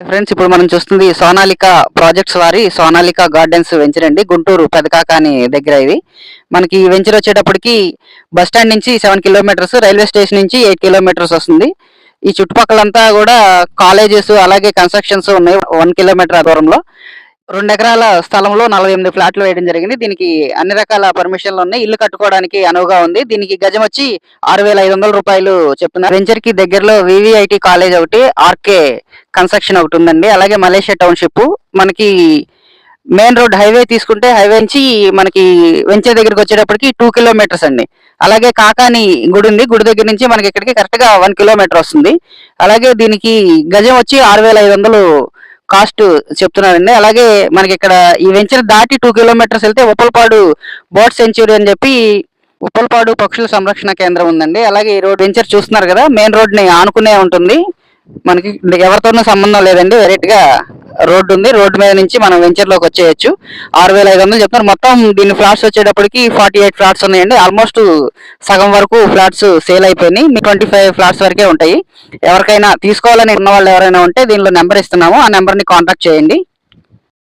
Friends, ఇప్పుడు మనం చూస్తుంది సోనాలిక ప్రాజెక్ట్స్ వారి సోనాలిక గార్డెన్స్ వెంచర్ అండి. గుంటూరు పెదకాకాని దగ్గర ఇది. మనకి ఈ వెంచర్ వచ్చేటప్పటికి బస్ స్టాండ్ నుంచి 7 కిలోమీటర్స్, రైల్వే స్టేషన్ నుంచి 8 కిలోమీటర్స్ వస్తుంది. ఈ చుట్టుపక్కలంతా కూడా కాలేజెస్ అలాగే కన్స్ట్రక్షన్స్ ఉన్నాయి. 1 కిలోమీటర్ దూరంలో 2 ఎకరాల స్థలంలో 48 ఫ్లాట్లు వేయడం జరిగింది. దీనికి అన్ని రకాల పర్మిషన్లు ఉన్నాయి. ఇల్లు కట్టుకోవడానికి అనువుగా ఉంది. దీనికి గజం వచ్చి 6,500 రూపాయలు చెప్తున్నారు. వెంచర్ కి దగ్గరలో వివిఐటి కాలేజ్ ఒకటి, ఆర్కే కన్స్ట్రక్షన్ ఒకటి ఉందండి. అలాగే మలేషియా టౌన్షిప్. మనకి మెయిన్ రోడ్ హైవే తీసుకుంటే హైవే నుంచి మనకి వెంచర్ దగ్గరికి వచ్చేటప్పటికి 2 కిలోమీటర్స్ అండి. అలాగే కాకాని గుడి ఉంది. గుడి దగ్గర నుంచి మనకి ఇక్కడికి కరెక్ట్ గా 1 కిలోమీటర్ వస్తుంది. అలాగే దీనికి గజం వచ్చి 6,500 కాస్ట్ చెప్తున్నారండి. అలాగే మనకి ఇక్కడ ఈ వెంచర్ దాటి 2 కిలోమీటర్స్ వెళ్తే ఉప్పలపాడు బర్డ్ సెంచురీ అని చెప్పి ఉప్పలపాడు పక్షుల సంరక్షణ కేంద్రం ఉందండి. అలాగే ఈ రోడ్ వెంచర్ చూస్తున్నారు కదా, మెయిన్ రోడ్ ని ఆనుకునే ఉంటుంది. మనకి ఎవరితోనూ సంబంధం లేదండి. డైరెక్ట్ గా రోడ్డు ఉంది. రోడ్డు మీద నుంచి మనం వెంచర్ లోకి వచ్చేయచ్చు. 6,500 చెప్తున్నారు. మొత్తం దీని ఫ్లాట్స్ వచ్చేటప్పటికి 48 ఫ్లాట్స్ ఉన్నాయండి. ఆల్మోస్ట్ సగం వరకు ఫ్లాట్స్ సేల్ అయిపోయినాయి. 25 ఫ్లాట్స్ వరకే ఉంటాయి. ఎవరికైనా తీసుకోవాలని ఉన్న వాళ్ళు ఎవరైనా ఉంటే దీనిలో నెంబర్ ఇస్తున్నాము. ఆ నెంబర్ ని కాంటాక్ట్ చేయండి.